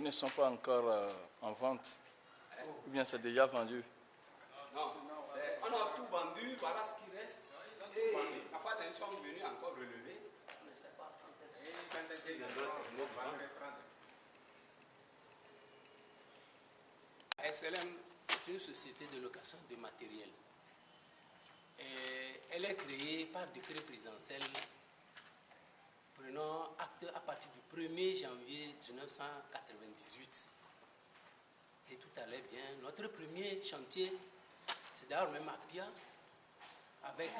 ne sont pas encore en vente. Ou bien c'est déjà vendu? Non, on a tout vendu, voilà ce qui reste. Et la fois ils sont venus encore relever. On ne sait pas quand est-ce qu'ils viendront terminer. SLM, c'est une société de location de matériel. Et elle est créée par décret présidentiel prenant acte à partir du 1er janvier 1998. Et tout allait bien. Notre premier chantier, c'est d'ailleurs même à Pia, avec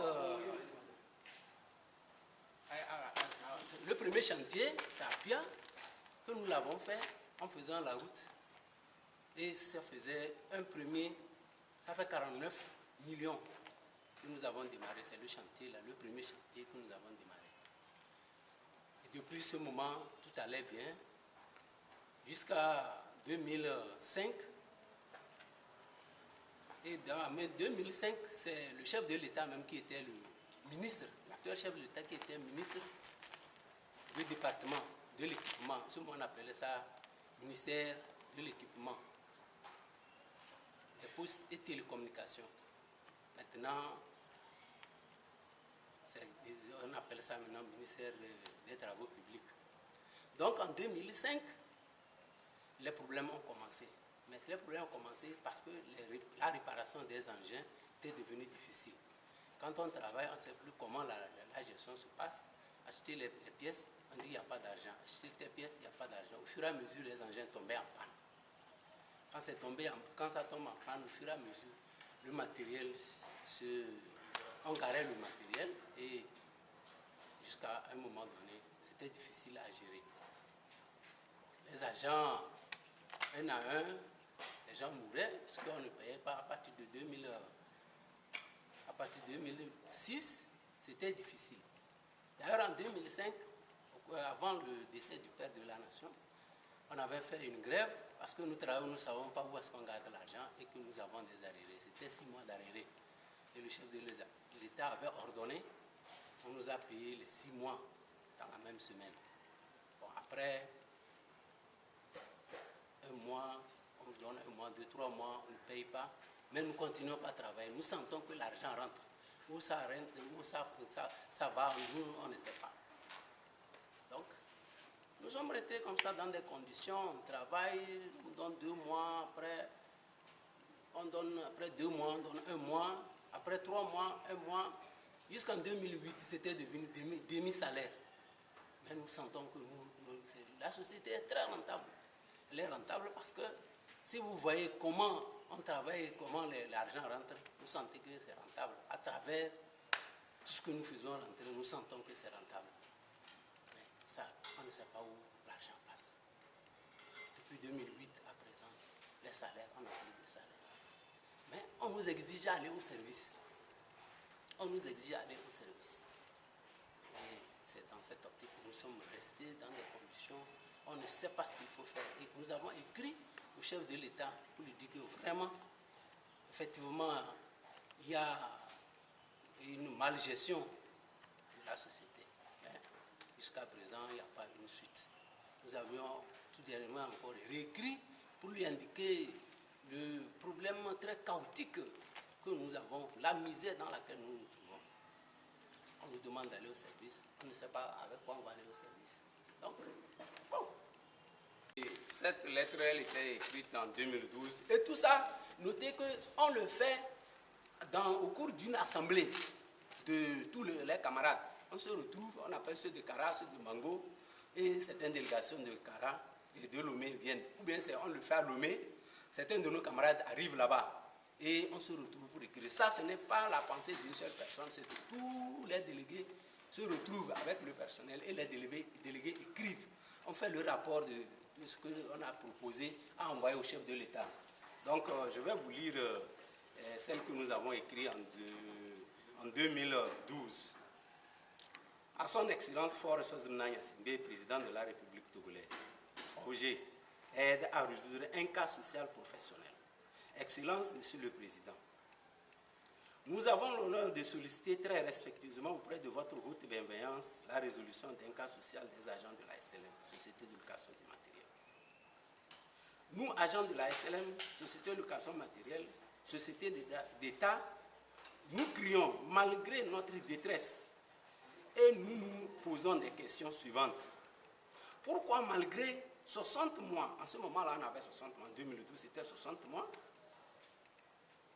le premier chantier, c'est à Pia que nous l'avons fait en faisant la route. Et ça faisait ça fait 49 millions que nous avons démarré. C'est le chantier là, le premier chantier que nous avons démarré. Et depuis ce moment, tout allait bien jusqu'à 2005. Et en 2005, c'est le chef de l'État même qui était le ministre, l'actuel chef de l'État qui était ministre du département de l'équipement. Ce qu'on appelait ça ministère de l'équipement, des postes et télécommunications. Maintenant, on appelle ça maintenant ministère des Travaux publics. Donc en 2005, les problèmes ont commencé. Mais les problèmes ont commencé parce que la réparation des engins était devenue difficile. Quand on travaille, on ne sait plus comment la gestion se passe. Acheter les pièces, on dit qu'il n'y a pas d'argent. Acheter les pièces, il n'y a pas d'argent. Au fur et à mesure, les engins tombaient en panne. Quand ça tombe en panne, au fur et à mesure, le matériel, on garait le matériel et jusqu'à un moment donné, c'était difficile à gérer. Les agents, un à un, les gens mouraient parce qu'on ne payait pas à partir de 2006, c'était difficile. D'ailleurs, en 2005, avant le décès du père de la nation, on avait fait une grève parce que nous travaillons, nous ne savons pas où est-ce qu'on garde l'argent et que nous avons des arriérés. C'était 6 mois d'arriérés. Et le chef de l'État avait ordonné, on nous a payé les 6 mois dans la même semaine. Bon, après un mois, on nous donne un mois, 2, 3 mois, on ne paye pas, mais nous continuons pas à travailler. Nous sentons que l'argent rentre. Où ça rentre, où ça va, nous, on ne sait pas. Donc, nous sommes restés comme ça dans des conditions, on travaille, on donne 2 mois, après, après 2 mois, on donne 1 mois, après 3 mois, 1 mois, jusqu'en 2008, c'était devenu demi-salaire. Mais nous sentons que la société est très rentable. Elle est rentable parce que si vous voyez comment on travaille, comment l'argent rentre, vous sentez que c'est rentable. À travers tout ce que nous faisons rentrer, nous sentons que c'est rentable. Mais ça, on ne sait pas où l'argent passe. Depuis 2008 à présent, les salaires, on n'a plus de salaire. Mais on nous exige d'aller au service. On nous exige d'aller au service. Et c'est dans cette optique que nous sommes restés dans des conditions, on ne sait pas ce qu'il faut faire. Et nous avons écrit au chef de l'État pour lui dire que vraiment, effectivement, il y a une malgestion de la société. Jusqu'à présent, il n'y a pas une suite. Nous avions tout dernièrement encore réécrit pour lui indiquer le problème très chaotique que nous avons, la misère dans laquelle nous nous trouvons. On nous demande d'aller au service, on ne sait pas avec quoi on va aller au service. Donc, bon. Et cette lettre, elle était écrite en 2012. Et tout ça, notez qu'on le fait au cours d'une assemblée de tous les camarades. On se retrouve, on appelle ceux de Kara, ceux de Mango, et certaines délégations de Kara et de Lomé viennent. Ou bien on le fait à Lomé, certains de nos camarades arrivent là-bas. Et on se retrouve pour écrire. Ça, ce n'est pas la pensée d'une seule personne, c'est que tous les délégués se retrouvent avec le personnel et les délégués écrivent. On fait le rapport de ce qu'on a proposé à envoyer au chef de l'État. Donc, je vais vous lire celle que nous avons écrite en 2012. À son Excellence Faure Sozimna Gnassingbé, président de la République togolaise, projet aide à résoudre un cas social professionnel. Excellence, Monsieur le Président, nous avons l'honneur de solliciter très respectueusement auprès de votre haute bienveillance la résolution d'un cas social des agents de la SLM, Société de location du matériel. nous, agents de la SLM, Société de location matérielle, Société d'État, nous crions malgré notre détresse et nous nous posons des questions suivantes. Pourquoi malgré 60 mois, en ce moment-là on avait 60 mois, en 2012 c'était 60 mois,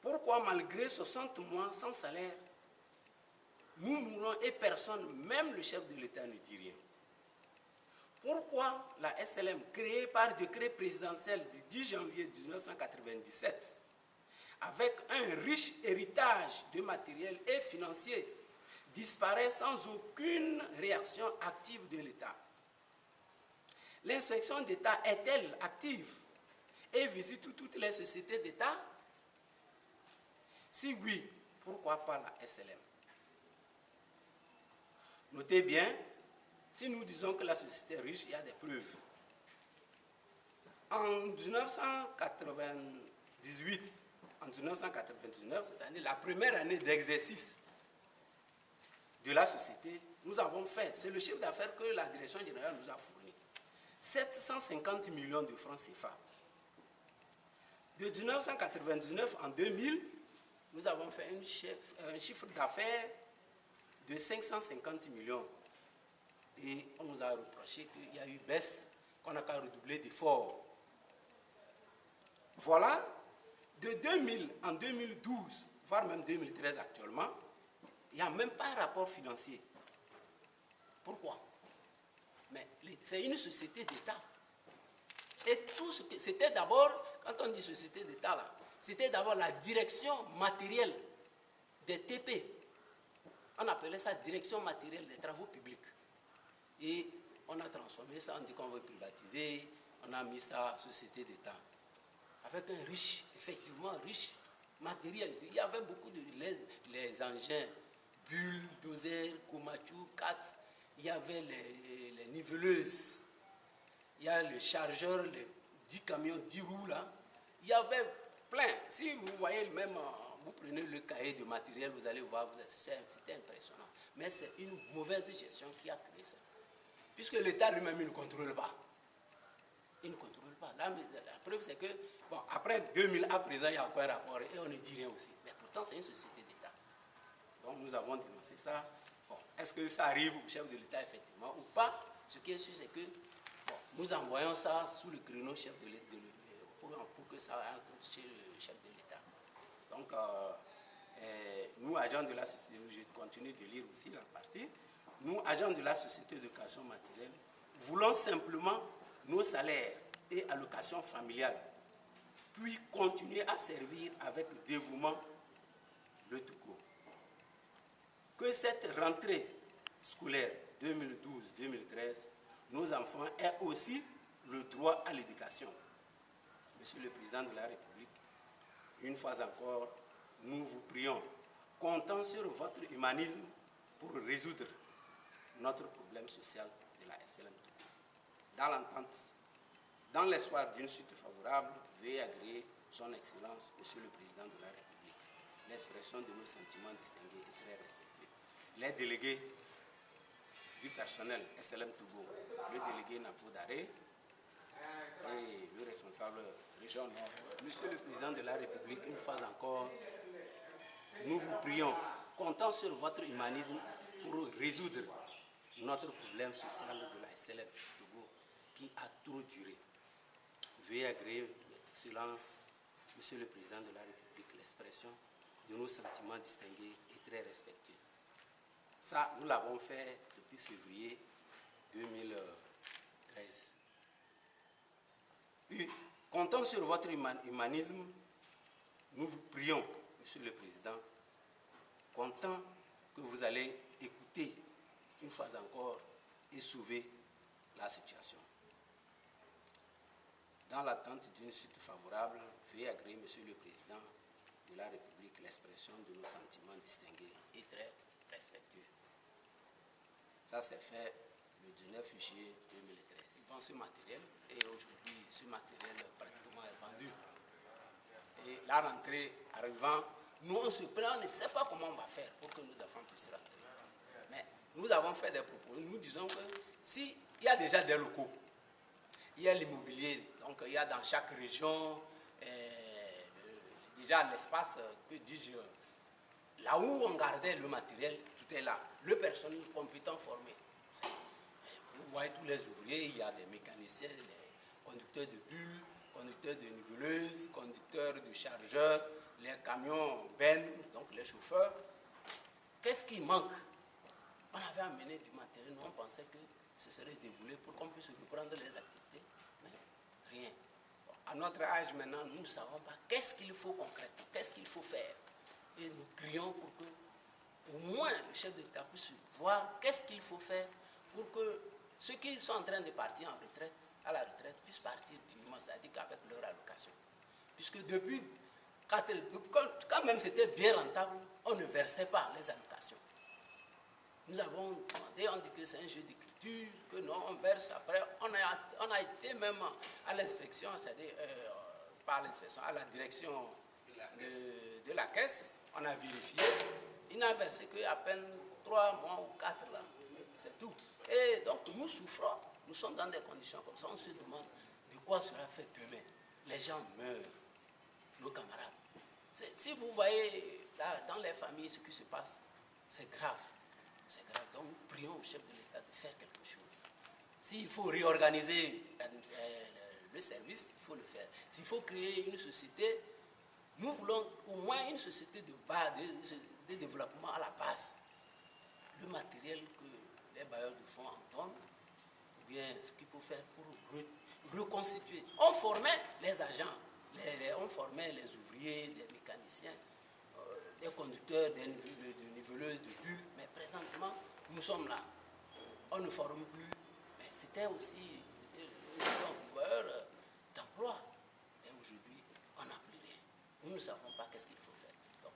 pourquoi malgré 60 mois sans salaire, nous mourons et personne, même le chef de l'État ne dit rien? Pourquoi la SLM, créée par décret présidentiel du 10 janvier 1997, avec un riche héritage de matériel et financier, disparaît sans aucune réaction active de l'État? L'inspection d'État est-elle active et visite toutes les sociétés d'État? Si oui, pourquoi pas la SLM? Notez bien, si nous disons que la société est riche, il y a des preuves. En 1998, en 1999, c'est-à-dire la première année d'exercice de la société, nous avons fait, c'est le chiffre d'affaires que la direction générale nous a fourni, 750 millions de francs CFA. De 1999 en 2000, nous avons fait un chiffre d'affaires de 550 millions. Et on nous a reproché qu'il y a eu baisse, qu'on n'a qu'à redoubler d'efforts. Voilà, de 2000 en 2012, voire même 2013 actuellement, il n'y a même pas un rapport financier. Pourquoi? Mais c'est une société d'État. Et tout ce que c'était d'abord, quand on dit société d'État là, c'était d'abord la direction matérielle des TP. On appelait ça direction matérielle des travaux publics. Et on a transformé ça, on dit qu'on veut privatiser, on a mis ça société d'État. Avec un riche, effectivement riche matériel. Il y avait beaucoup de les engins, bulldozers, Komatsu, Katz, il y avait les niveleuses, il y a le chargeur, les 10 camions, 10 roues là. Il y avait plein. Si vous voyez même, vous prenez le cahier de matériel, vous allez voir, c'était impressionnant. Mais c'est une mauvaise gestion qui a créé ça. Puisque l'État lui-même, il ne contrôle pas. Il ne contrôle pas. La preuve, c'est que, bon, après 2000, à présent, il y a encore un rapport et on ne dit rien aussi. Mais pourtant, c'est une société d'État. Donc, nous avons dénoncé ça. Bon, est-ce que ça arrive au chef de l'État, effectivement, ou pas? Ce qui est sûr, c'est que, bon, nous envoyons ça sous le créneau chef de l'État, pour que ça aille chez le chef de l'État. Donc, nous, agents de la société, je continue de lire aussi la partie. Nous, agents de la société d'éducation matérielle, voulons simplement nos salaires et allocations familiales, puis continuer à servir avec dévouement le Togo. Que cette rentrée scolaire 2012-2013, nos enfants aient aussi le droit à l'éducation. Monsieur le Président de la République, une fois encore, nous vous prions, comptant sur votre humanisme pour résoudre notre problème social de la SLM. Dans l'entente, dans l'espoir d'une suite favorable, veuillez agréer son Excellence, Monsieur le Président de la République. L'expression de nos sentiments distingués et très respectueux. Les délégués du personnel SLM Togo, le délégué Napo Daré et le responsable région Nord. Monsieur le Président de la République, une fois encore, nous vous prions, comptant sur votre humanisme pour résoudre notre problème social de la SLM Togo qui a trop duré. Veuillez agréer, Excellence, Monsieur le Président de la République, l'expression de nos sentiments distingués et très respectueux. Ça, nous l'avons fait depuis février 2013. Puis, comptant sur votre humanisme, nous vous prions, Monsieur le Président, comptant que vous allez écouter une fois encore et sauver la situation. Dans l'attente d'une suite favorable, veuillez agréer, Monsieur le Président de la République, l'expression de nos sentiments distingués et très respectueux. Ça s'est fait le 19 juillet 2013. Ils vendent ce matériel et aujourd'hui, ce matériel pratiquement est vendu. Et la rentrée arrivant, nous on se prend, on ne sait pas comment on va faire pour que nos enfants puissent rentrer. Mais nous avons fait des propos. Nous disons que s'il y a déjà des locaux, il il y a l'immobilier. Donc, il y a dans chaque région déjà l'espace, que dis-je, là où on gardait le matériel, tout est là. Le personnel compétent formé. Vous voyez tous les ouvriers, il y a des mécaniciens, les conducteurs de bulles, conducteurs de niveleuses, conducteurs de chargeurs, les camions bennes, donc les chauffeurs. Qu'est-ce qui manque? On avait amené du matériel, nous on pensait que ce serait dévoilé pour qu'on puisse reprendre les activités, mais rien. Bon, à notre âge maintenant, nous ne savons pas qu'est-ce qu'il faut concrètement, qu'est-ce qu'il faut faire. Et nous crions pour que, au moins, le chef de l'État puisse voir qu'est-ce qu'il faut faire pour que ceux qui sont en train de partir en retraite, à la retraite, puissent partir dignement, c'est-à-dire qu'avec leur allocation. Puisque depuis, quand même c'était bien rentable, on ne versait pas les allocations. Nous avons demandé, on dit que c'est un jeu d'écriture, que non, on verse. Après, on a été même à l'inspection, c'est-à-dire, pas à l'inspection, à la direction de la caisse. On a vérifié. Il n'a versé qu'à peine 3 mois ou 4 là. C'est tout. Et donc, nous souffrons. Nous sommes dans des conditions comme ça. On se demande de quoi sera fait demain. Les gens meurent, nos camarades. Si vous voyez là, dans les familles ce qui se passe, c'est grave. C'est grave. Donc, nous prions au chef de l'État de faire quelque chose. S'il faut réorganiser le service, il faut le faire. S'il faut créer une société, nous voulons au moins une société de base, de développement à la base. Le matériel que les bailleurs de fonds entendent, ou bien ce qu'il faut faire pour reconstituer. On formait les agents, on formait les ouvriers, les mécaniciens, des conducteurs, des niveleuses, de bulles, mais présentement, nous sommes là. On ne forme plus, mais c'était aussi un pouvoir d'emploi. Et aujourd'hui, on n'a plus rien. Nous ne savons pas qu'est-ce qu'il faut faire. Donc,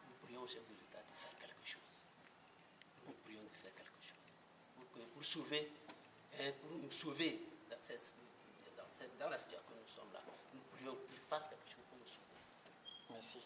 nous prions au chef de l'État de faire quelque chose. Nous prions de faire quelque chose. Pour sauver, pour nous sauver dans la situation que nous sommes là. Nous prions qu'il fasse quelque chose pour nous sauver. Merci.